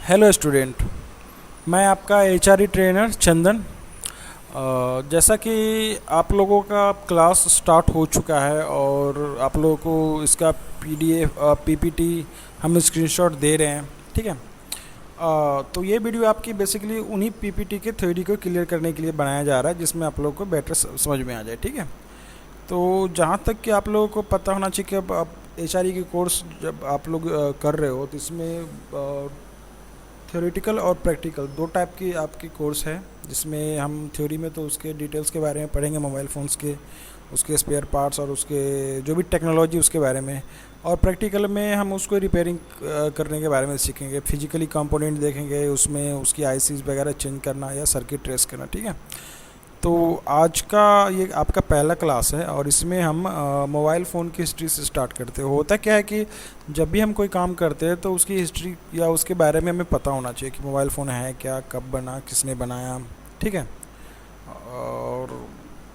Hello student. मैं आपका HRE trainer चंदन। जैसा कि आप लोगों का क्लास स्टार्ट हो चुका है और आप लोगों को इसका पीडीएफ पीपीटी हम स्क्रीनशॉट दे रहे हैं, ठीक है। तो ये वीडियो आपकी बेसिकली उन्हीं पीपीटी के थ्योरी को क्लियर करने के लिए बनाया जा रहा है, जिसमें आप लोगों को बेटर समझ में आ जाए, ठीक है। तो जहाँ तक कि आप लोगों को पता होना चाहिए कि अब आप एचआरई की कोर्स जब आप लोग कर रहे हो तो इसमें थ्योरेटिकल और प्रैक्टिकल दो टाइप की आपकी कोर्स है, जिसमें हम थ्योरी में तो उसके डिटेल्स के बारे में पढ़ेंगे, मोबाइल फ़ोन्स के, उसके स्पेयर पार्ट्स और उसके जो भी टेक्नोलॉजी उसके बारे में। और प्रैक्टिकल में हम उसको रिपेयरिंग करने के बारे में सीखेंगे, फिजिकली कंपोनेंट देखेंगे, उसमें उसकी आईसीज वगैरह चेंज करना या सर्किट ट्रेस करना, ठीक है। तो आज का ये आपका पहला क्लास है और इसमें हम मोबाइल फ़ोन की हिस्ट्री से स्टार्ट करते हैं। होता क्या है कि जब भी हम कोई काम करते हैं तो उसकी हिस्ट्री या उसके बारे में हमें पता होना चाहिए कि मोबाइल फ़ोन है क्या, कब बना, किसने बनाया, ठीक है, और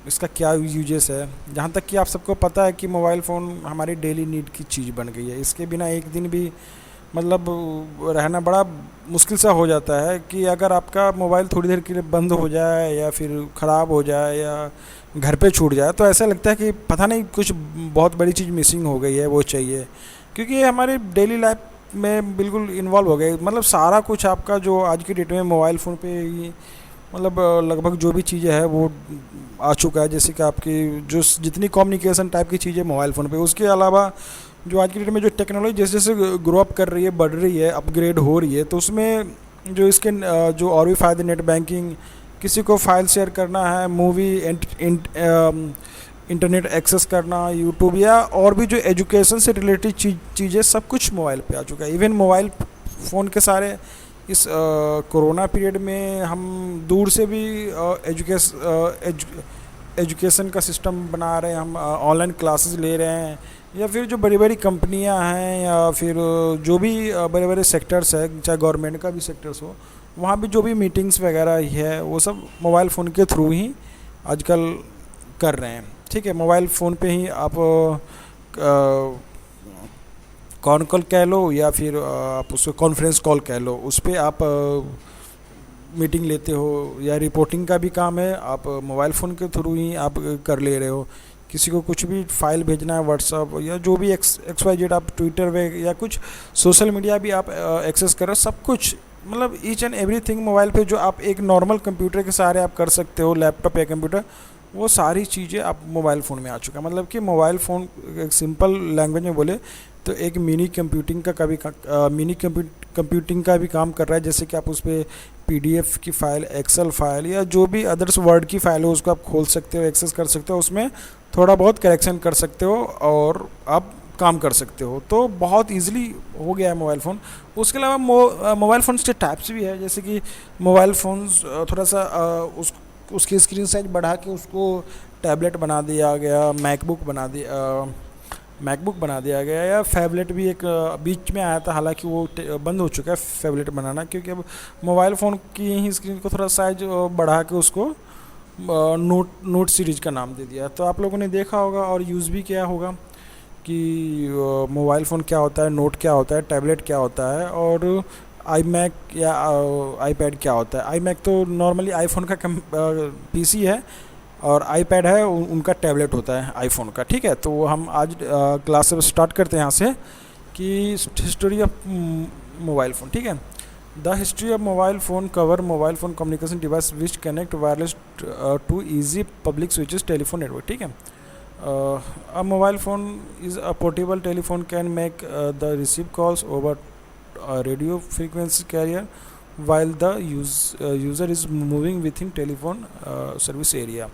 इसका क्या यूजेस है। जहाँ तक कि आप सबको पता है कि मोबाइल फ़ोन हमारी डेली नीड की चीज़ बन गई है। इसके बिना एक दिन भी मतलब रहना बड़ा मुश्किल सा हो जाता है कि अगर आपका मोबाइल थोड़ी देर के लिए बंद हो जाए या फिर ख़राब हो जाए या घर पे छूट जाए तो ऐसा लगता है कि पता नहीं कुछ बहुत बड़ी चीज़ मिसिंग हो गई है, वो चाहिए, क्योंकि ये हमारी डेली लाइफ में बिल्कुल इन्वॉल्व हो गए। मतलब सारा कुछ आपका जो आज की डेट में मोबाइल फ़ोन पे ही मतलब लगभग जो भी चीज़ें है वो आ चुका है। जैसे कि आपकी जो जितनी कम्युनिकेशन टाइप की चीज़ें मोबाइल फ़ोन पे, उसके अलावा जो आज की डेट में जो टेक्नोलॉजी जैसे जैसे ग्रो अप कर रही है, बढ़ रही है, अपग्रेड हो रही है, तो उसमें जो इसके जो और भी फ़ायदे, नेट बैंकिंग, किसी को फाइल शेयर करना है, मूवी, इंटरनेट एक्सेस करना, यूट्यूब या और भी जो एजुकेशन से रिलेटेड चीज़ें सब कुछ मोबाइल पे आ चुका है। इवन मोबाइल फ़ोन के सारे इस कोरोना पीरियड में हम दूर से भी एजुकेशन का सिस्टम बना रहे हैं, हम ऑनलाइन क्लासेस ले रहे हैं, या फिर जो बड़ी बड़ी कंपनियां हैं या फिर जो भी बड़े बड़े सेक्टर्स हैं, चाहे गवर्नमेंट का भी सेक्टर्स हो, वहाँ भी जो भी मीटिंग्स वगैरह ही है वो सब मोबाइल फ़ोन के थ्रू ही आजकल कर रहे हैं, ठीक है। मोबाइल फ़ोन पे ही आप कॉन कॉल कह लो या फिर आप उसको कॉन्फ्रेंस कॉल कह लो, उस पर आप मीटिंग लेते हो, या रिपोर्टिंग का भी काम है, आप मोबाइल फ़ोन के थ्रू ही आप कर ले रहे हो। किसी को कुछ भी फाइल भेजना है व्हाट्सअप या जो भी एक्स वाई जेड, आप ट्विटर पे या कुछ सोशल मीडिया भी आप एक्सेस कर रहे हो, सब कुछ मतलब ईच एंड एवरीथिंग मोबाइल पे जो आप एक नॉर्मल कंप्यूटर के सहारे आप कर सकते हो, लैपटॉप या कंप्यूटर, वो सारी चीज़ें आप मोबाइल फ़ोन में आ चुका है। मतलब कि मोबाइल फ़ोन एक सिंपल लैंग्वेज में बोले तो एक मिनी कंप्यूटिंग का भी काम कर रहा है। जैसे कि आप उस पर पीडीएफ की फ़ाइल, एक्सेल फाइल या जो भी अदर्स वर्ड की फ़ाइल हो उसको आप खोल सकते हो, एक्सेस कर सकते हो, उसमें थोड़ा बहुत करेक्शन कर सकते हो और आप काम कर सकते हो। तो बहुत इजीली हो गया है मोबाइल फ़ोन। उसके अलावा मोबाइल फ़ोन्स के टाइप्स भी है, जैसे कि मोबाइल फ़ोन्स थोड़ा सा उसकी स्क्रीन साइज बढ़ा के उसको टैबलेट बना दिया गया, मैकबुक बना दिया गया, या फैबलेट भी एक बीच में आया था, हालांकि वो बंद हो चुका है फैबलेट बनाना, क्योंकि अब मोबाइल फ़ोन की ही स्क्रीन को थोड़ा साइज बढ़ा के उसको नोट सीरीज का नाम दे दिया। तो आप लोगों ने देखा होगा और यूज़ भी किया होगा कि मोबाइल फ़ोन क्या होता है, नोट क्या होता है, टैबलेट क्या होता है, और आई मैक या आईपैड क्या होता है। आई मैक तो नॉर्मली आईफोन का पीसी है और आईपैड है उनका टैबलेट होता है आईफोन का, ठीक है। तो हम आज क्लास से स्टार्ट करते हैं यहाँ से कि हिस्ट्री ऑफ मोबाइल फ़ोन, ठीक है। The history of mobile phone cover mobile phone communication device which connect wireless to easy public switches telephone network, ठीक है। A mobile phone is a portable telephone can make the receive calls over radio frequency carrier while the user is moving within telephone service area.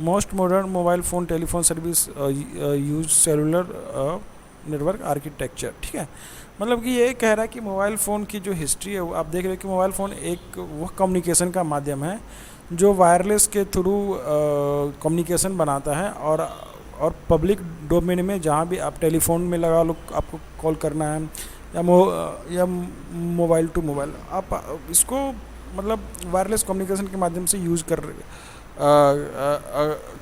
Most modern mobile phone telephone service use cellular network architecture, ठीक है। मतलब कि ये कह रहा है कि mobile phone की जो हिस्ट्री है, आप देख रहे हो कि मोबाइल फ़ोन एक वो कम्युनिकेशन का माध्यम है जो वायरलेस के थ्रू कम्युनिकेशन बनाता है, और पब्लिक डोमेन में जहाँ भी आप टेलीफोन में लगा लो, आपको कॉल करना है या मोबाइल टू मोबाइल, आप इसको मतलब वायरलेस कम्युनिकेशन के माध्यम से यूज़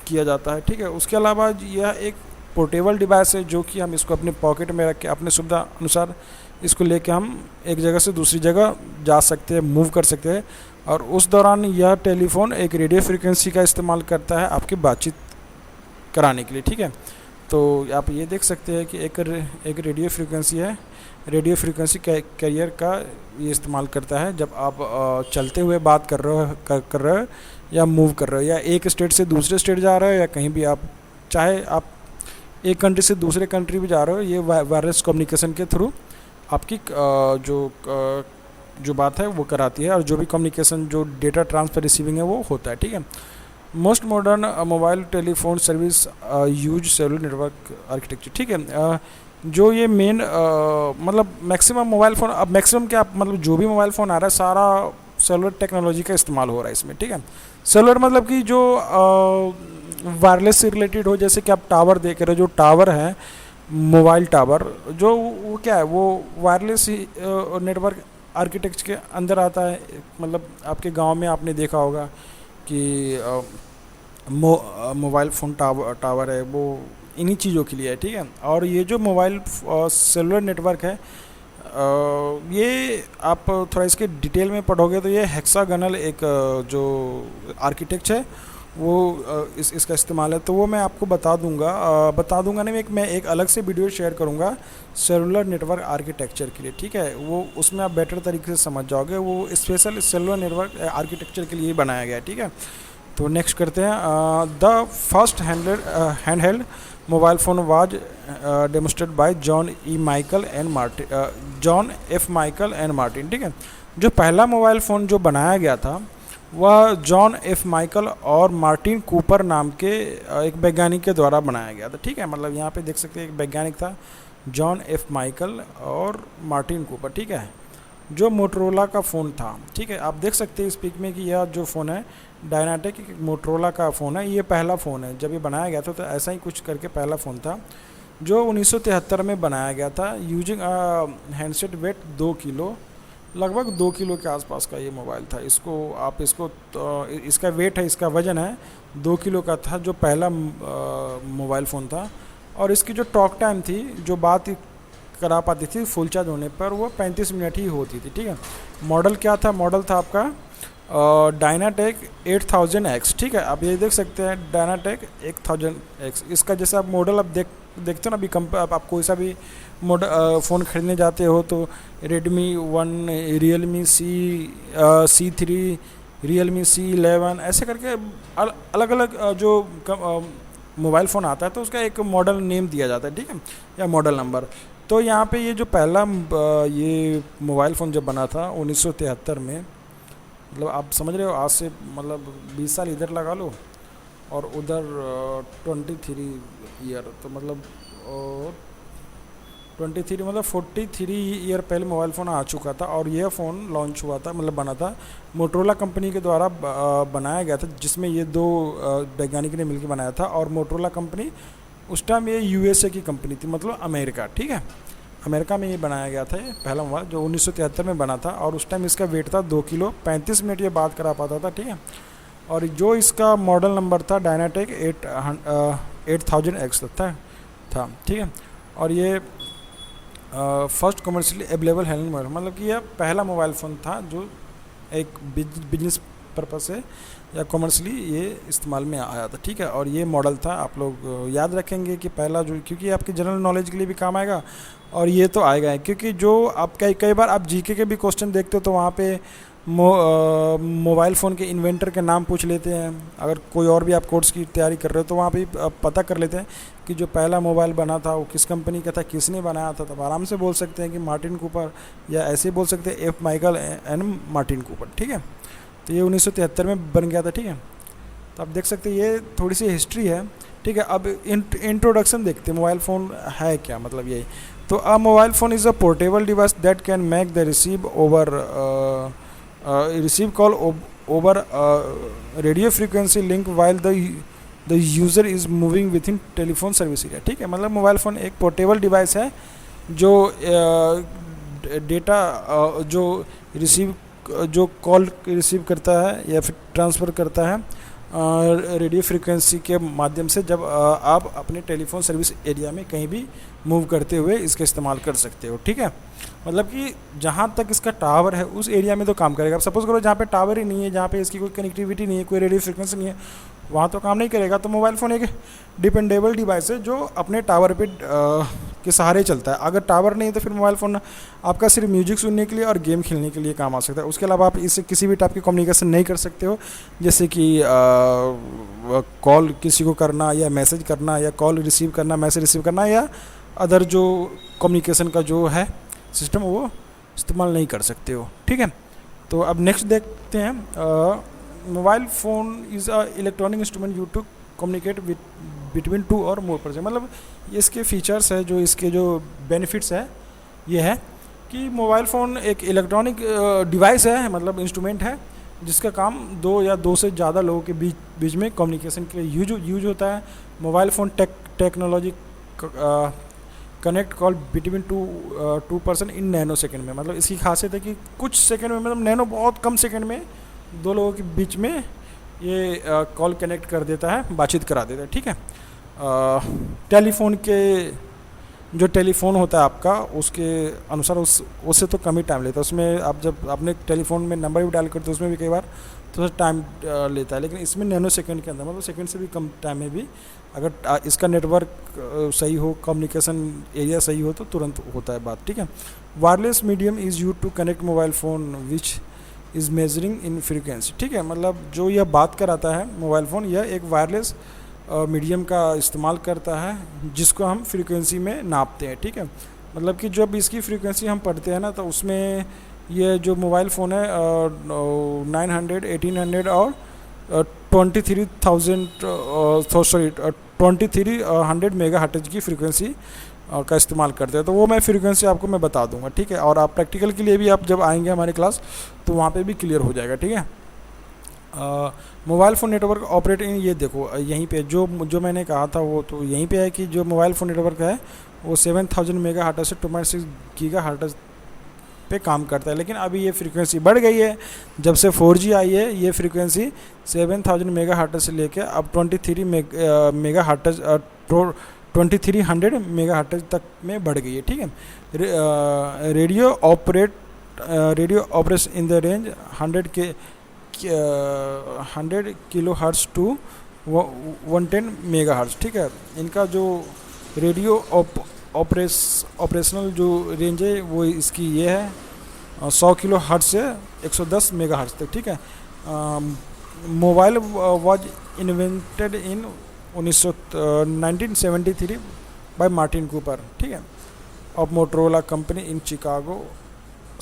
किया जाता है, ठीक है। उसके अलावा यह एक पोर्टेबल डिवाइस है जो कि हम इसको अपने पॉकेट में रख के अपने सुविधा अनुसार इसको लेके हम एक जगह से दूसरी जगह जा सकते हैं, मूव कर सकते हैं। और उस दौरान यह टेलीफोन एक रेडियो फ्रिक्वेंसी का इस्तेमाल करता है आपकी बातचीत कराने के लिए, ठीक है। तो आप ये देख सकते हैं कि एक रेडियो फ्रिक्वेंसी है, रेडियो फ्रिक्वेंसी कैरियर का ये इस्तेमाल करता है जब आप चलते हुए बात कर रहे हो या मूव कर रहे हो, या एक स्टेट से दूसरे स्टेट जा रहे हो, या कहीं भी आप चाहे आप एक कंट्री से दूसरे कंट्री भी जा रहे हो, ये वायरलेस कम्युनिकेशन के थ्रू आपकी जो बात है वो कराती है, और जो भी कम्युनिकेशन जो डेटा ट्रांसफ़र रिसीविंग है वो होता है, ठीक है। Most modern mobile telephone service use cellular network architecture, ठीक है। जो ये मेन मतलब मैक्सिमम मोबाइल फ़ोन, अब मैक्सिमम क्या मतलब जो भी मोबाइल फ़ोन आ रहा है सारा सेलुलर टेक्नोलॉजी का इस्तेमाल हो रहा है इसमें, ठीक है। सेलुलर मतलब कि जो वायरलेस से रिलेटेड हो, जैसे कि आप टावर देख रहे हो, जो टावर है मोबाइल टावर, जो वो क्या है, वो वायरलेस नेटवर्क आर्किटेक्चर के अंदर आता है। मतलब आपके गांव में आपने देखा होगा कि मोबाइल फ़ोन टावर है, वो इन्हीं चीज़ों के लिए है, ठीक है। और ये जो मोबाइल सेलुलर नेटवर्क है, ये आप थोड़ा इसके डिटेल में पढ़ोगे तो ये हेक्सागोनल एक जो आर्किटेक्चर है वो इसका इस्तेमाल है। तो वो मैं आपको बता दूंगा नहीं, मैं एक अलग से वीडियो शेयर करूंगा सेलुलर नेटवर्क आर्किटेक्चर के लिए, ठीक है। वो उसमें आप बेटर तरीके से समझ जाओगे, वो स्पेशल सेलुलर नेटवर्क आर्किटेक्चर के लिए बनाया गया है, ठीक है। तो नेक्स्ट करते हैं, the first handheld mobile phone was demonstrated bye John F Michael and Martin, ठीक है। जो पहला मोबाइल फ़ोन जो बनाया गया था वह जॉन एफ माइकल और मार्टिन कूपर नाम के एक वैज्ञानिक के द्वारा बनाया गया था, ठीक है। मतलब यहाँ पे देख सकते हैं एक वैज्ञानिक था जॉन एफ माइकल और मार्टिन कूपर, ठीक है, जो मोटरोला का फ़ोन था, ठीक है। आप देख सकते हैं इस पिक में कि यह जो फ़ोन है डायनाटेक मोटरोला का फ़ोन है, ये पहला फ़ोन है। जब ये बनाया गया था तो ऐसा ही कुछ करके पहला फ़ोन था जो 1973 में बनाया गया था, यूजिंग हैंडसेट वेट 2 किलो, लगभग 2 किलो के आसपास का ये मोबाइल था। इसका वेट है, इसका वज़न है 2 किलो का था, जो पहला मोबाइल फ़ोन था। और इसकी जो टॉक टाइम थी, जो बात करा पाती थी फुल चार्ज होने पर, वो 35 मिनट ही होती थी, ठीक है। मॉडल क्या था, मॉडल था आपका डायनाटेक 8000X, ठीक है। आप ये देख सकते हैं डायनाटेक 8000X। इसका जैसे आप मॉडल आप देखते हो ना, अभी आप कोई सा भी फ़ोन खरीदने जाते हो तो Redmi 1, Realme C3, Realme C11 ऐसे करके अलग अलग जो मोबाइल फ़ोन आता है तो उसका एक मॉडल नेम दिया जाता है, ठीक है, या मॉडल नंबर। तो यहाँ पे ये जो पहला ये मोबाइल फ़ोन जब बना था 1973 में, मतलब आप समझ रहे हो आज से मतलब 20 साल इधर लगा लो और उधर 23 ईयर, तो मतलब 23 मतलब 43 ईयर पहले मोबाइल फ़ोन आ चुका था। और यह फ़ोन लॉन्च हुआ था, मतलब बना था मोटरोला कंपनी के द्वारा बनाया गया था, जिसमें ये 2 वैज्ञानिक ने मिलकर बनाया था। और मोटरोला कंपनी उस टाइम ये USA की कंपनी थी, मतलब अमेरिका, ठीक है, अमेरिका में ये बनाया गया था। ये पहला मोबाइल जो 1973 में बना था, और उस टाइम इसका वेट था 2 किलो, 35 मिनट ये बात करा पाता था, ठीक है। और जो इसका मॉडल नंबर था डायनाटेक 8000X था, ठीक है। और ये first commercially available handheld mobile, मतलब कि यह पहला मोबाइल फ़ोन था जो एक बिजनेस पर्पस से या कमर्शियली ये इस्तेमाल में आया था, ठीक है। और ये मॉडल था, आप लोग याद रखेंगे कि पहला जो, क्योंकि आपकी जनरल नॉलेज के लिए भी काम आएगा और ये तो आएगा ही, क्योंकि जो आप कई बार आप जीके के भी क्वेश्चन देखते हो तो वहाँ पे मोबाइल फ़ोन के इन्वेंटर के नाम पूछ लेते हैं। अगर कोई और भी आप कोर्स की तैयारी कर रहे हो तो वहाँ पे पता कर लेते हैं कि जो पहला मोबाइल बना था वो किस कंपनी का था, किसने बनाया था। तब आराम से बोल सकते हैं कि मार्टिन कूपर, या ऐसे बोल सकते हैं F Michael and Martin Cooper, ठीक है। तो ये 1973 में बन गया था, ठीक है। तो आप देख सकते हैं ये थोड़ी सी हिस्ट्री है, ठीक है। अब इंट्रोडक्शन देखते हैं मोबाइल फ़ोन है क्या, मतलब ये। तो अ mobile phone is a portable device that can make the receive call over radio frequency link while the user is moving within telephone service area, ठीक है। मतलब मोबाइल फ़ोन एक पोर्टेबल डिवाइस है जो डेटा जो कॉल रिसीव करता है या फिर ट्रांसफ़र करता है रेडियो फ्रिक्वेंसी के माध्यम से जब आप अपने टेलीफोन सर्विस एरिया में कहीं भी मूव करते हुए इसका इस्तेमाल कर सकते हो। ठीक है, मतलब कि जहाँ तक इसका टावर है उस एरिया में तो काम करेगा। अब सपोज़ करो जहाँ पे टावर ही नहीं है, जहाँ पे इसकी कोई कनेक्टिविटी नहीं है, कोई रेडियो फ्रिक्वेंसी नहीं है, वहाँ तो काम नहीं करेगा। तो मोबाइल फ़ोन एक डिपेंडेबल डिवाइस है जो अपने टावर पे के सहारे चलता है। अगर टावर नहीं है तो फिर मोबाइल फ़ोन आपका सिर्फ म्यूजिक सुनने के लिए और गेम खेलने के लिए काम आ सकता है। उसके अलावा आप इससे किसी भी टाइप की कम्युनिकेशन नहीं कर सकते हो, जैसे कि कॉल किसी को करना या मैसेज करना या कॉल रिसीव करना, मैसेज रिसीव करना या अदर जो कम्युनिकेशन का जो है सिस्टम वो इस्तेमाल नहीं कर सकते हो। ठीक है, तो अब नेक्स्ट देखते हैं। Mobile phone is a electronic instrument use to communicate with between two or more person. मतलब ये इसके फीचर्स है, जो इसके जो बेनिफिट्स है ये है कि मोबाइल फ़ोन एक इलेक्ट्रॉनिक डिवाइस है, मतलब इंस्ट्रूमेंट है जिसका काम दो या दो से ज़्यादा लोगों के बीच में कम्युनिकेशन के लिए यूज होता है। Mobile phone technology connect call between two person in nano second में। मतलब इसकी खासियत है कि कुछ सेकेंड में, मतलब नैनो बहुत कम सेकेंड में दो लोगों के बीच में ये कॉल कनेक्ट कर देता है, बातचीत करा देता है। ठीक है, टेलीफोन के जो टेलीफोन होता है आपका उसके अनुसार उससे तो कम ही टाइम लेता है। उसमें आप जब अपने टेलीफोन में नंबर भी डायल करते हो उसमें भी कई बार थोड़ा टाइम लेता है, लेकिन इसमें नैनो सेकंड के अंदर, मतलब सेकंड से भी कम टाइम में भी अगर इसका नेटवर्क सही हो, कम्युनिकेशन एरिया सही हो तो तुरंत होता है बात। ठीक है, wireless medium is use to connect mobile phone which is measuring in frequency. ठीक है, मतलब जो यह बात कराता है मोबाइल फ़ोन, यह एक वायरलेस मीडियम का इस्तेमाल करता है जिसको हम फ्रीक्वेंसी में नापते हैं। ठीक है, मतलब कि जब इसकी फ्रीक्वेंसी हम पढ़ते हैं ना तो उसमें ये जो मोबाइल फ़ोन है 900, 1800 और 2300 मेगा हर्ट्ज की फ्रीक्वेंसी का इस्तेमाल करते हैं। तो वो मैं फ्रीक्वेंसी आपको मैं बता दूंगा। ठीक है, और आप प्रैक्टिकल के लिए भी आप जब आएंगे हमारे क्लास तो वहाँ पे भी क्लियर हो जाएगा। ठीक है, mobile phone network operate in, ये देखो यहीं पे जो मैंने कहा था वो तो यहीं पे है कि जो मोबाइल फ़ोन नेटवर्क है वो 7000 मेगा हर्ट्ज से 2.6 गीगा हर्ट्ज पे काम करता है। लेकिन अभी ये फ्रीक्वेंसी बढ़ गई है, जब से 4G आई है ये फ्रीक्वेंसी 7000 मेगा हर्ट्ज से लेकर अब 2300 मेगा हर्ट्ज तक में बढ़ गई है। ठीक है, radio operates in the range 100 kilo hertz to 110 mega hertz. ठीक है, इनका जो रेडियो ऑपरेशनल जो रेंज है वो इसकी ये है 100 किलो हर्ट्ज से 110 मेगा हर्ट्ज तक। ठीक है, mobile was invented in 1973 by Martin Cooper. ठीक है, of Motorola company in Chicago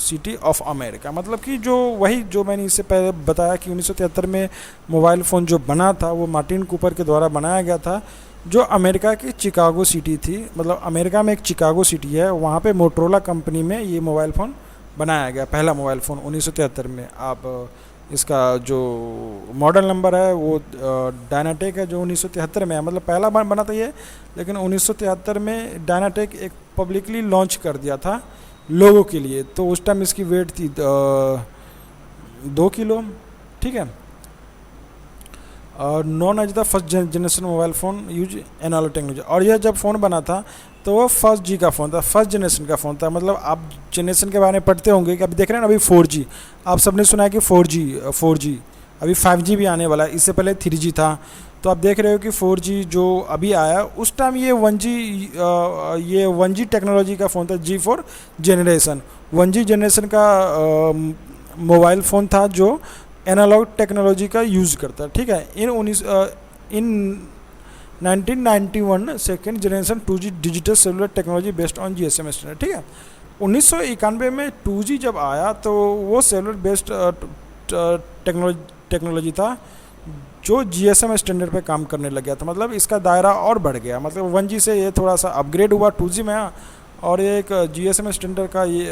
city of America. मतलब कि जो मैंने इससे पहले बताया कि 1973 में मोबाइल फ़ोन जो बना था वो मार्टिन कूपर के द्वारा बनाया गया था, जो अमेरिका की चिकागो सिटी थी। मतलब अमेरिका में एक चिकागो सिटी है, वहाँ पे मोटरोला कंपनी में ये मोबाइल फ़ोन बनाया गया, पहला मोबाइल फ़ोन 1973 में। आप इसका जो मॉडल नंबर है वो डायनाटेक है, जो 1973 में है। मतलब पहला बना था ये, लेकिन 1973 में डायनाटेक एक पब्लिकली लॉन्च कर दिया था लोगों के लिए। तो उस टाइम इसकी वेट थी 2 किलो। ठीक है, known as the first generation mobile phone use analogue technology. और यह जब फ़ोन बना था तो वो फर्स्ट जी का फ़ोन था, फर्स्ट जनरेशन का फ़ोन था। मतलब आप जनरेशन के बारे में पढ़ते होंगे कि अभी देख रहे हैं ना, अभी 4G आप सबने सुना है कि 4G अभी 5G भी आने वाला है, इससे पहले 3G था। तो आप देख रहे हो कि 4G जो अभी आया उस टाइम ये 1G टेक्नोलॉजी का फ़ोन था, G4 जनरेशन। 1G जनरेशन का मोबाइल फ़ोन था जो एनालॉग टेक्नोलॉजी का यूज़ करता है। ठीक है, इन 1991 second generation 2G digital cellular technology based on GSM standard. ठीक है, 1991 में 2G जब आया तो वो सेलुलर बेस्ड टेक्नोलॉजी था जो GSM स्टैंडर्ड पे काम करने लग गया था। मतलब इसका दायरा और बढ़ गया, मतलब 1G से ये थोड़ा सा अपग्रेड हुआ 2G में, और ये एक GSM स्टैंडर्ड का ये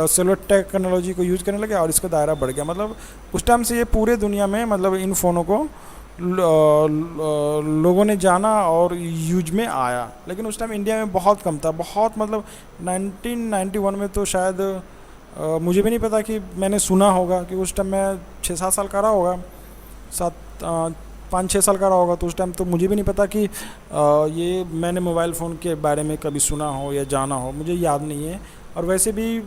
सेलुलर टेक्नोलॉजी को यूज़ करने लगे और इसका दायरा बढ़ गया। मतलब उस टाइम से ये पूरे दुनिया में, मतलब इन फ़ोनों को लोगों ने जाना और यूज में आया। लेकिन उस टाइम इंडिया में बहुत कम था, बहुत, मतलब 1991 में तो शायद मुझे भी नहीं पता कि मैंने सुना होगा कि उस टाइम मैं 6-7 साल का रहा होगा सात 5-6 साल का रहा होगा। तो उस टाइम तो मुझे भी नहीं पता कि ये मैंने मोबाइल फ़ोन के बारे में कभी सुना हो या जाना हो, मुझे याद नहीं है। और वैसे भी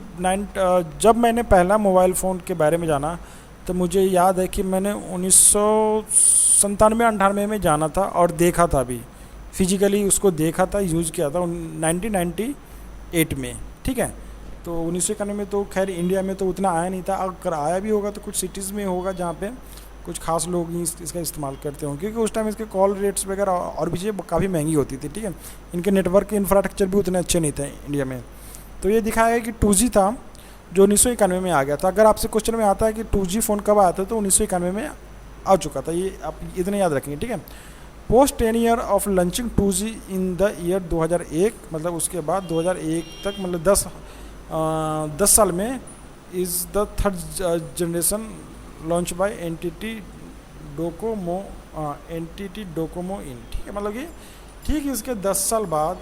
जब मैंने पहला मोबाइल फ़ोन के बारे में जाना, तो मुझे याद है कि मैंने 1997-98 में जाना था और देखा था भी, फिजिकली उसको देखा था, यूज़ किया था 1998 में। ठीक है, तो 1991 में तो खैर इंडिया में तो उतना आया नहीं था, अगर आया भी होगा तो कुछ सिटीज़ में होगा जहाँ पे कुछ खास लोग ही इसका इस्तेमाल करते होंगे, क्योंकि उस टाइम इसके कॉल रेट्स वगैरह और भी चीज़ें काफ़ी महंगी होती थी। ठीक है, इनके नेटवर्क के इंफ्रास्ट्रक्चर भी उतने अच्छे नहीं थे इंडिया में। तो ये दिखाया है कि 2G था जो 1991 में आ गया था। अगर आपसे क्वेश्चन में आता है कि 2G फ़ोन कब आया था, तो 1991 में आ चुका था, ये आप इतने याद रखेंगे। ठीक है, post 10 year of launching 2G in the year 2001, मतलब उसके बाद 2001 तक, मतलब 10 साल में is the third generation launch by NTT Docomo in. ठीक है, मतलब कि ठीक इसके 10 साल बाद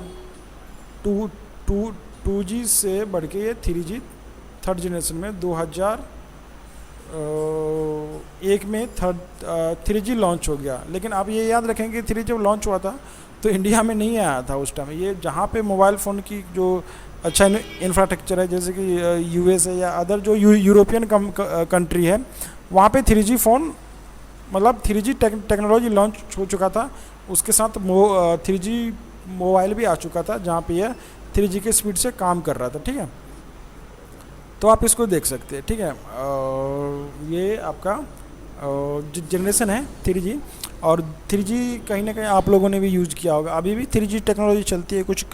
2G से बढ़ के ये 3G थर्ड जनरेशन में 2001 में 3G लॉन्च हो गया। लेकिन आप ये याद रखें कि 3G जब लॉन्च हुआ था तो इंडिया में नहीं आया था उस टाइम। ये जहाँ पे मोबाइल फ़ोन की जो अच्छा इंफ्रास्ट्रक्चर है, जैसे कि USA या अदर जो यूरोपियन कंट्री है, वहाँ पे 3G फ़ोन, मतलब 3G टेक्नोलॉजी लॉन्च हो चुका था। उसके साथ 3G मोबाइल भी आ चुका था, जहाँ पे यह 3G के स्पीड से काम कर रहा था। ठीक है, तो आप इसको देख सकते हैं। ठीक है, ये आपका जनरेशन है 3G, और 3G कहीं ना कहीं आप लोगों ने भी यूज़ किया होगा। अभी भी 3G टेक्नोलॉजी चलती है। कुछ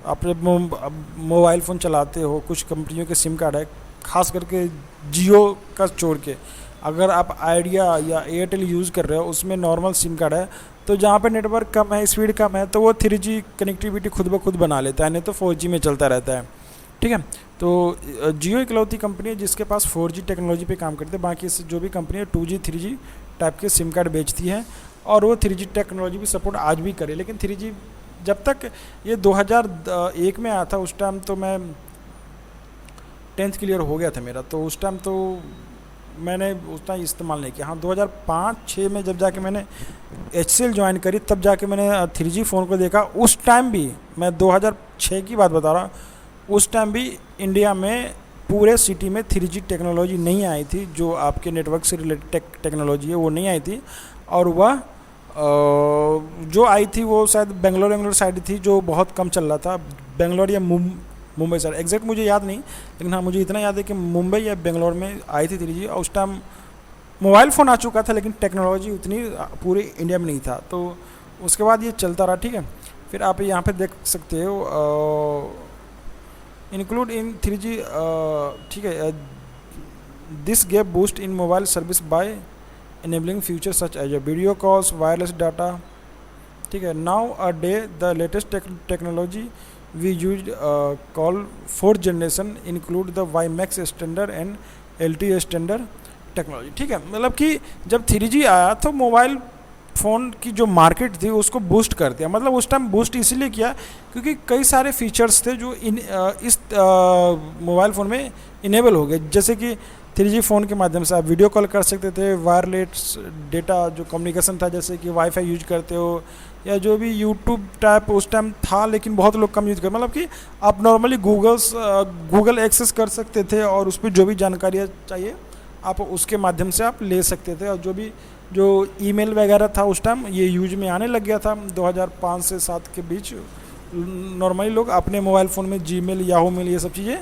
अपने मोबाइल फ़ोन चलाते हो, कुछ कंपनियों के सिम कार्ड है, ख़ास करके जियो का छोड़ के, अगर आप आइडिया या एयरटेल यूज़ कर रहे हो, उसमें नॉर्मल सिम कार्ड है, तो जहाँ पे नेटवर्क कम है, स्पीड कम है, तो वो 3G कनेक्टिविटी खुद ब खुद बना लेता है, नहीं तो 4G में चलता रहता है। ठीक है, तो जियो इकलौती कंपनी है जिसके पास 4G टेक्नोलॉजी पे काम करते हैं। बाकी जो भी कंपनी है 2G 3G टाइप के सिम कार्ड बेचती है, और वो 3G टेक्नोलॉजी भी सपोर्ट आज भी करे। लेकिन 3G जब तक ये 2001 में आया था, उस टाइम तो मैं 10th क्लियर हो गया था मेरा, तो उस टाइम तो मैंने उतना इस्तेमाल नहीं किया। हाँ, 2005-06 में जब जाके मैंने HCL ज्वाइन करी, तब जाके मैंने 3G फ़ोन को देखा। उस टाइम भी, मैं 2006 की बात बता रहा हूँ, उस टाइम भी इंडिया में पूरे सिटी में 3G टेक्नोलॉजी नहीं आई थी। जो आपके नेटवर्क से रिलेटेड टेक्नोलॉजी है वो नहीं आई थी, और वह जो आई थी वो शायद बेंगलोर साइड थी, जो बहुत कम चल रहा था। बेंगलोर या मुंबई साइड, एग्जैक्ट मुझे याद नहीं, लेकिन हाँ मुझे इतना याद है कि मुंबई या बेंगलोर में आई थी 3G। और उस टाइम मोबाइल फ़ोन आ चुका था, लेकिन टेक्नोलॉजी उतनी पूरे इंडिया में नहीं था। तो उसके बाद ये चलता रहा। ठीक है, फिर आप यहाँ पे देख सकते हो इंक्लूड इन 3G। ठीक है, this gave boost in mobile service by enabling features such as video calls, wireless data. ठीक है, now a day the latest technology we use call 4th generation include the WiMAX standard and LTE standard technology. ठीक है, मतलब कि जब 3G आया तो mobile phone की जो मार्केट थी उसको बूस्ट कर दिया। मतलब उस टाइम बूस्ट इसलिए किया क्योंकि कई सारे फीचर्स थे जो इस मोबाइल फ़ोन में इनेबल हो गए। जैसे कि 3G फ़ोन के माध्यम से आप वीडियो कॉल कर सकते थे, वायरलेस डेटा जो कम्युनिकेशन था, जैसे कि वाईफाई यूज करते हो, या जो भी यूट्यूब टाइप उस टाइम था, लेकिन बहुत लोग कम यूज़ कर, मतलब कि आप नॉर्मली गूगल एक्सेस कर सकते थे, और उस पर जो भी जानकारियाँ चाहिए आप उसके माध्यम से आप ले सकते थे। और जो ईमेल वगैरह था उस टाइम ये यूज में आने लग गया था 2005 से 2007 के बीच। नॉर्मली लोग अपने मोबाइल फ़ोन में जीमेल, याहू मेल, ये सब चीज़ें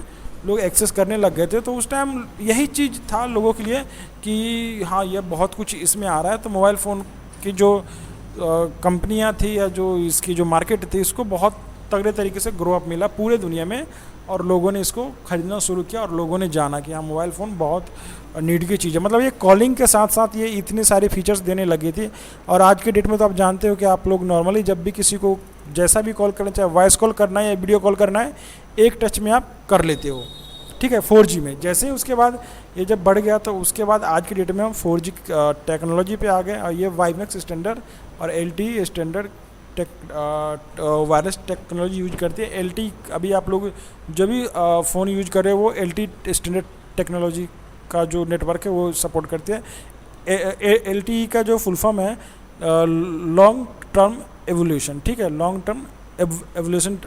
लोग एक्सेस करने लग गए थे। तो उस टाइम यही चीज़ था लोगों के लिए कि हाँ ये बहुत कुछ इसमें आ रहा है। तो मोबाइल फ़ोन की जो कंपनियां थी या जो इसकी जो मार्केट थी, इसको बहुत तगड़े तरीके से ग्रो अप मिला पूरे दुनिया में, और लोगों ने इसको ख़रीदना शुरू किया, और लोगों ने जाना कि हाँ मोबाइल फ़ोन बहुत नीड की चीज़ है। मतलब ये कॉलिंग के साथ साथ ये इतने सारे फीचर्स देने लगी थी। और आज के डेट में तो आप जानते हो कि आप लोग नॉर्मली जब भी किसी को जैसा भी कॉल करना, चाहे वॉइस कॉल करना है या वीडियो कॉल करना है, एक टच में आप कर लेते हो। ठीक है, 4G में। जैसे ही उसके बाद ये जब बढ़ गया, तो उसके बाद आज की डेट में हम 4G टेक्नोलॉजी पे आ गए, और ये WiMAX स्टैंडर्ड और LTE standard wireless technology use करती है। LTE अभी आप लोग जो भी फ़ोन यूज कर रहे हो वो LTE स्टैंडर्ड टेक्नोलॉजी का जो नेटवर्क है वो सपोर्ट करते हैं। LTE का जो फुल फॉर्म है लॉन्ग टर्म एवोल्यूशन, ठीक है, लॉन्ग टर्म एवोल्यूशन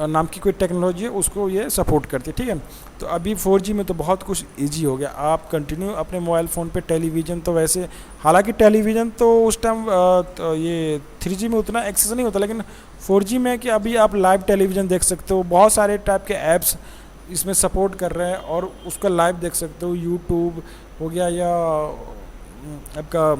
नाम की कोई टेक्नोलॉजी है, उसको ये सपोर्ट करती है, ठीक है। तो अभी 4G में तो बहुत कुछ इजी हो गया, आप कंटिन्यू अपने मोबाइल फ़ोन पे टेलीविज़न, तो वैसे हालांकि टेलीविज़न तो उस टाइम तो ये 3G में उतना एक्सेस नहीं होता, लेकिन 4G में कि अभी आप लाइव टेलीविज़न देख सकते हो, बहुत सारे टाइप के ऐप्स इसमें सपोर्ट कर रहे हैं और उसका लाइव देख सकते हो। यूट्यूब हो गया या आपका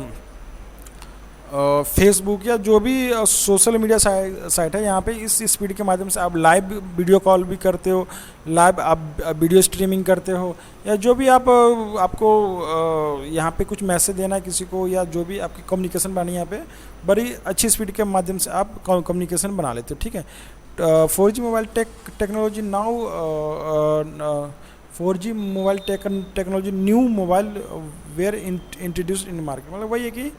फेसबुक या जो भी सोशल मीडिया साइट है, यहाँ पे इस स्पीड के माध्यम से आप लाइव वीडियो कॉल भी करते हो, लाइव आप वीडियो स्ट्रीमिंग करते हो, या जो भी आपको यहाँ पे कुछ मैसेज देना है किसी को, या जो भी आपकी कम्युनिकेशन बनानी है, यहाँ पे बड़ी अच्छी स्पीड के माध्यम से आप कम्युनिकेशन बना लेते हो, ठीक है। 4G mobile technology now 4G mobile technology new mobile were introduced in market, मतलब वही है कि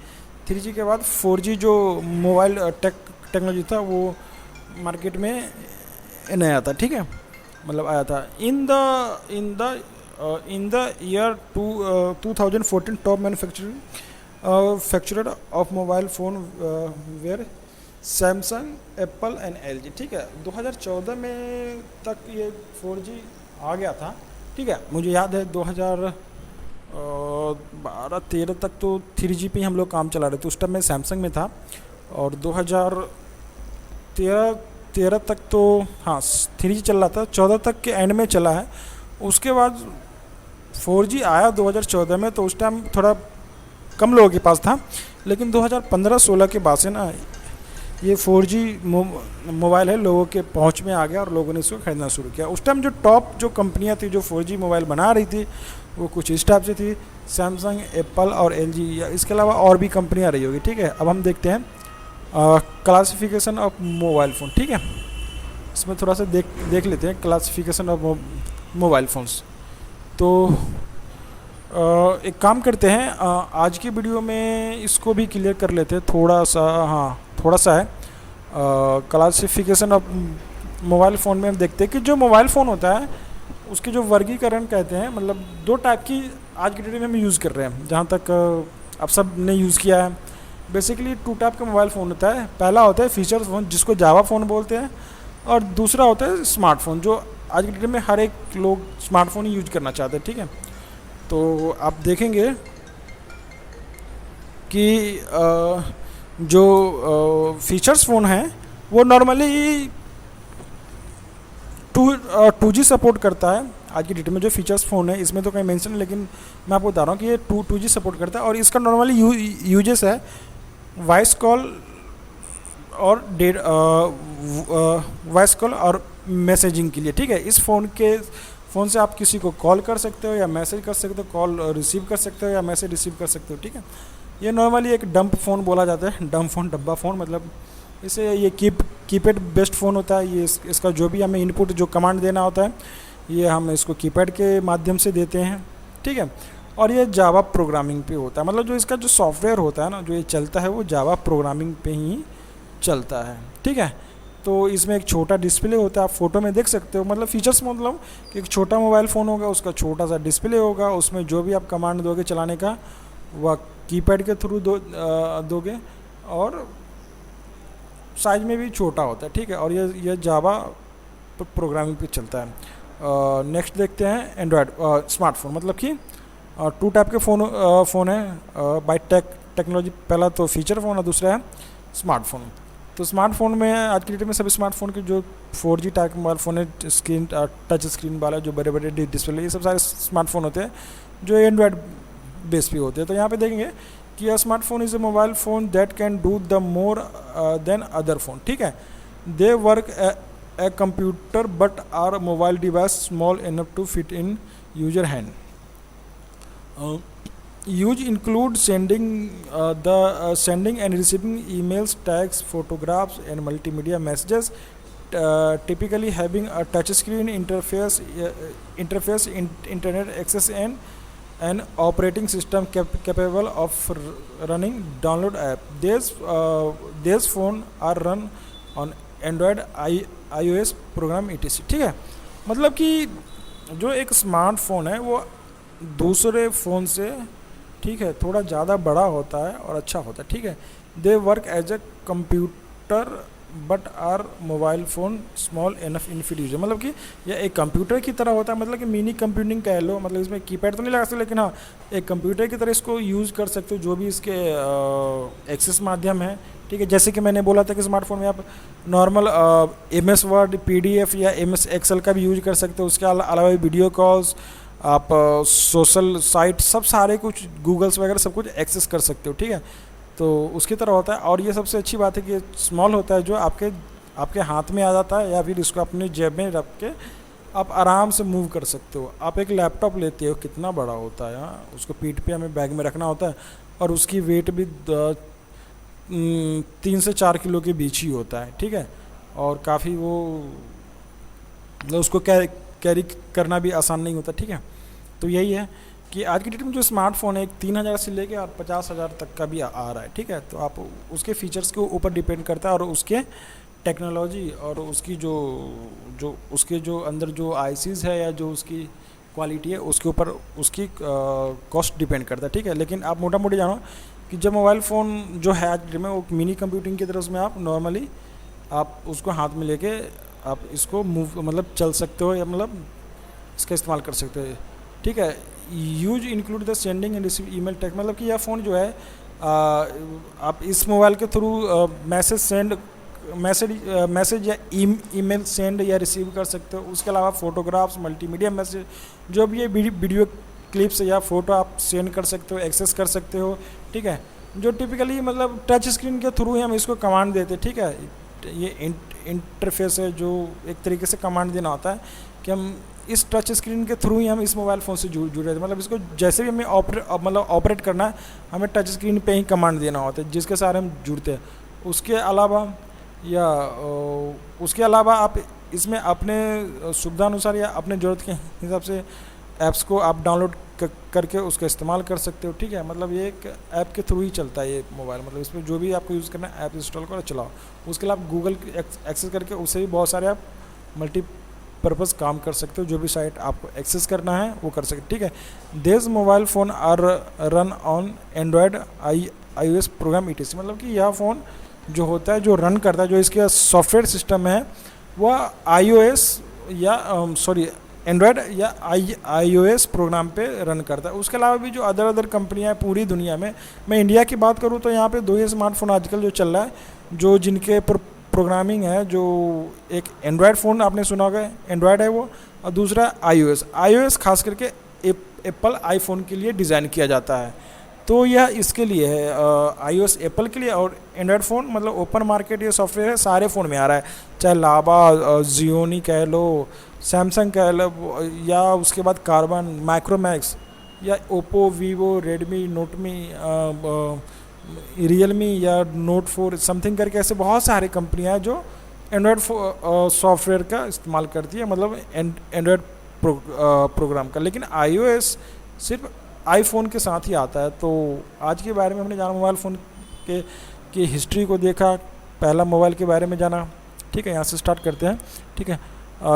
3G के बाद 4G जो मोबाइल टेक्नोलॉजी था वो मार्केट में नया था, ठीक है, मतलब आया था। In the year 2014 top manufacturer of mobile phone were Samsung, Apple and LG, ठीक है। 2014 में तक ये 4G आ गया था, ठीक है। मुझे याद है 2012-13 तक तो 3G पे ही हम लोग काम चला रहे थे, उस टाइम मैं सैमसंग में था, और 2013 तक तो हाँ 3G चल रहा था, 14 तक के एंड में चला है। उसके बाद 4G आया 2014 में, तो उस टाइम थोड़ा कम लोगों के पास था, लेकिन 2015-16 के बाद से ना ये 4G मोबाइल है लोगों के पहुंच में आ गया और लोगों ने इसको खरीदना शुरू किया। उस टाइम जो टॉप जो कंपनियां थी जो 4G मोबाइल बना रही थी वो कुछ इस टाइप से थी, सैमसंग, एप्पल और LG, या इसके अलावा और भी कंपनियां रही होगी, ठीक है। अब हम देखते हैं क्लासिफिकेशन ऑफ मोबाइल फ़ोन, ठीक है। इसमें थोड़ा सा देख लेते हैं क्लासिफिकेशन ऑफ मोबाइल फ़ोन्स। तो एक काम करते हैं, आज की वीडियो में इसको भी क्लियर कर लेते हैं थोड़ा सा। हाँ थोड़ा सा है क्लासिफिकेशन ऑफ मोबाइल फ़ोन में हम देखते हैं कि जो मोबाइल फ़ोन होता है उसके जो वर्गीकरण कहते हैं, मतलब दो टाइप की आज की डेट में हम यूज़ कर रहे हैं, जहाँ तक आप सब ने यूज़ किया है। बेसिकली 2 टाइप का मोबाइल फ़ोन होता है, पहला होता है फीचर फ़ोन जिसको जावा फ़ोन बोलते हैं, और दूसरा होता है स्मार्टफोन, जो आज की डेट में हर एक लोग स्मार्टफोन ही यूज करना चाहते हैं, ठीक है। तो आप देखेंगे कि जो फीचर्स फ़ोन हैं वो नॉर्मली 2G सपोर्ट करता है। आज की डेट में जो फीचर्स फ़ोन है इसमें तो कहीं मेंशन, लेकिन मैं आपको बता रहा हूँ कि ये 2G सपोर्ट करता है, और इसका नॉर्मली यूजेस है वॉइस कॉल और वॉइस कॉल और मैसेजिंग के लिए, ठीक है। इस फ़ोन से आप किसी को कॉल कर सकते हो या मैसेज कर सकते हो, कॉल रिसीव कर सकते हो या मैसेज रिसीव कर सकते हो, ठीक है। ये नॉर्मली एक डंप फ़ोन बोला जाता है, डंप फ़ोन, डब्बा फ़ोन, मतलब इसे ये कीपैड बेस्ड फ़ोन होता है। ये इसका जो भी हमें इनपुट जो कमांड देना होता है ये हम इसको कीपैड के माध्यम से देते हैं, ठीक है। और ये जावा प्रोग्रामिंग पे होता है, मतलब जो इसका जो सॉफ्टवेयर होता है ना, जो ये चलता है वो जावा प्रोग्रामिंग पे ही चलता है, ठीक है। तो इसमें एक छोटा डिस्प्ले होता है, आप फोटो में देख सकते हो, मतलब फीचर्स मतलब कि एक छोटा मोबाइल फ़ोन होगा, उसका छोटा सा डिस्प्ले होगा, उसमें जो भी आप कमांड दोगे चलाने का वह कीपैड के थ्रू दोगे, और साइज में भी छोटा होता है, ठीक है। और ये जावा प्रोग्रामिंग पे चलता है। नेक्स्ट देखते हैं एंड्रॉयड स्मार्टफोन, मतलब कि 2 टाइप के फ़ोन है बाय टेक्नोलॉजी। पहला तो फीचर फ़ोन और दूसरा है स्मार्टफोन। तो स्मार्टफोन में आज की डेट में सभी स्मार्टफोन के जो 4G टाइप के मोबाइल फ़ोन है, स्क्रीन टच स्क्रीन वाला, जो बड़े बड़े डिस्प्ले, ये सब सारे स्मार्टफोन होते हैं जो एंड्रॉयड बेस पे होते हैं। तो यहाँ पे देखेंगे कि a smartphone is a mobile phone that can do the more than other phone, ठीक है। They work a computer but are mobile device small enough to fit in user hand. Use include sending and receiving emails, texts, photographs, and multimedia messages. Typically having a touchscreen interface, internet access, and an operating system capable of running download app. These phone are run on Android, iOS program etc. ठीक है। मतलब कि जो एक smartphone है वो दूसरे phone से ठीक है, थोड़ा ज़्यादा बड़ा होता है और अच्छा होता है, ठीक है। They work as a computer but are mobile phone small enough in use, मतलब कि यह एक कंप्यूटर की तरह होता है, मतलब कि मिनी कंप्यूटिंग कह लो, मतलब इसमें कीपैड तो नहीं लगा सकते, लेकिन हाँ एक कंप्यूटर की तरह इसको यूज़ कर सकते हो, जो भी इसके एक्सेस माध्यम है, ठीक है। जैसे कि मैंने बोला था कि स्मार्टफोन में आप नॉर्मल MS वर्ड, PDF या MS एक्सेल का भी यूज कर सकते हो, उसके अलावा वीडियो कॉल्स, आप सोशल साइट, सब सारे कुछ गूगल्स वगैरह सब कुछ एक्सेस कर सकते हो, ठीक है। तो उसकी तरह होता है, और ये सबसे अच्छी बात है कि स्मॉल होता है, जो आपके हाथ में आ जाता है, या फिर इसको अपनी जेब में रख के आप आराम से मूव कर सकते हो। आप एक लैपटॉप लेते हो, कितना बड़ा होता है, हाँ, उसको पीठ पे हमें बैग में रखना होता है, और उसकी वेट भी 3 से 4 किलो के बीच ही होता है, ठीक है। और काफ़ी वो उसको कैरी करना भी आसान नहीं होता, ठीक है। तो यही है कि आज की डेट में जो स्मार्टफोन है, 3000 से लेके और 50,000 तक का भी आ रहा है, ठीक है। तो आप उसके फीचर्स के ऊपर डिपेंड करता है, और उसके टेक्नोलॉजी और उसकी उसके जो अंदर जो आईसीज है या जो उसकी क्वालिटी है, उसके ऊपर उसकी कॉस्ट डिपेंड करता है, ठीक है। लेकिन आप मोटा मोटी जानो कि जब मोबाइल फ़ोन जो है आज में वो मिनी कंप्यूटिंग की तरह, उसमें आप नॉर्मली आप उसको हाथ में लेके आप इसको मूव मतलब चल सकते हो, या मतलब इसका इस्तेमाल कर सकते हो, ठीक है। Use include the sending end receive email text, मतलब कि यह फ़ोन जो है आप इस मोबाइल के थ्रू मैसेज या ईमेल सेंड या रिसीव कर सकते हो। उसके अलावा फ़ोटोग्राफ्स, मल्टीमीडिया मैसेज, जो भी ये वीडियो क्लिप्स या फ़ोटो आप सेंड कर सकते हो, एक्सेस कर सकते हो, ठीक है। जो टिपिकली मतलब टच स्क्रीन के थ्रू ही हम इसको कमांड देते हैं, ठीक है। ये इंटरफेस है जो एक तरीके से कमांड देना होता है कि हम इस टच स्क्रीन के थ्रू ही हम इस मोबाइल फ़ोन से जुड़े थे, मतलब इसको जैसे भी हमें ऑपरेट करना है, हमें टच स्क्रीन पे ही कमांड देना होता है, जिसके सारे हम जुड़ते हैं। उसके अलावा आप इसमें अपने सुविधानुसार या अपने ज़रूरत के हिसाब से ऐप्स को आप डाउनलोड करके उसका इस्तेमाल कर सकते हो, ठीक है। मतलब ये एक ऐप के थ्रू ही चलता है ये मोबाइल, मतलब इसमें जो भी आपको यूज़ करना है ऐप इंस्टॉल करो, चलाओ। उसके अलावा गूगल एक्सेस करके उससे भी बहुत सारे आप मल्टीपर्पज़ काम कर सकते हो, जो भी साइट आपको एक्सेस करना है वो कर सकते, ठीक है। This mobile phone are run on Android iOS program ETC, मतलब कि यह फ़ोन जो होता है, जो रन करता है, जो इसका सॉफ्टवेयर सिस्टम है, वह iOS या एंड्रॉयड या iOS प्रोग्राम पे रन करता है। उसके अलावा भी जो अदर कंपनियां हैं पूरी दुनिया में, मैं इंडिया की बात करूं तो यहाँ पे 2 ही स्मार्टफोन आजकल जो चल रहा है, जो जिनके प्रोग्रामिंग है, जो एक एंड्रॉयड फ़ोन आपने सुना होगा, एंड्रॉयड है वो, और दूसरा iOS खास करके एप्पल आईफोन के लिए डिज़ाइन किया जाता है। तो यह इसके लिए है, iOS एप्पल के लिए, और एंड्रॉयड फ़ोन मतलब ओपन मार्केट ये सॉफ्टवेयर है, सारे फ़ोन में आ रहा है, चाहे लावा, जियोनी कह लो, सैमसंग कह लो, या उसके बाद कार्बन, माइक्रोमैक्स, या ओप्पो, वीवो, रेडमी, नोटमी, रियलमी या नोट 4 समथिंग करके, ऐसे बहुत सारे कंपनियां हैं जो एंड्रॉयड सॉफ्टवेयर का इस्तेमाल करती है, मतलब एंड्रॉयड प्रोग्राम का। लेकिन iOS सिर्फ आईफोन के साथ ही आता है। तो आज के बारे में हमने जाना, मोबाइल फ़ोन की हिस्ट्री को देखा, पहला मोबाइल के बारे में जाना, ठीक है। यहाँ से स्टार्ट करते हैं, ठीक है।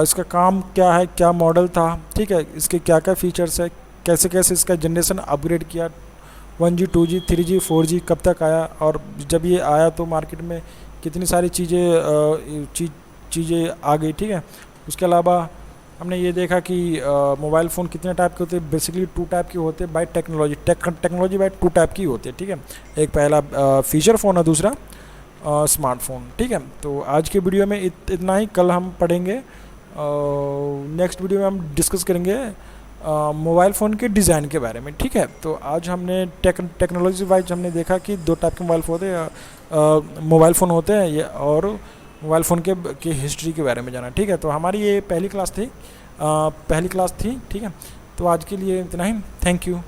इसका काम क्या है, क्या मॉडल था, ठीक है, इसके क्या क्या फीचर्स है, कैसे कैसे इसका जनरेशन अपग्रेड किया, 1G 2G 3G 4G कब तक आया, और जब ये आया तो मार्केट में कितनी सारी चीज़ें आ गई, ठीक है। उसके अलावा हमने ये देखा कि मोबाइल फ़ोन कितने टाइप के होते हैं, बेसिकली 2 टाइप के होते हैं बाय टेक्नोलॉजी बाय 2 टाइप की होती है, ठीक है। एक पहला फीचर फ़ोन और दूसरा स्मार्टफोन, ठीक है। तो आज के वीडियो में इतना ही। कल हम पढ़ेंगे, नेक्स्ट वीडियो में हम डिस्कस करेंगे मोबाइल फ़ोन के डिज़ाइन के बारे में, ठीक है। तो आज हमने टेक्नोलॉजी वाइज हमने देखा कि 2 टाइप के मोबाइल फ़ोन होते हैं ये, और मोबाइल फ़ोन के हिस्ट्री के बारे में जाना, ठीक है। तो हमारी ये पहली क्लास थी, ठीक है। तो आज के लिए इतना ही, थैंक यू।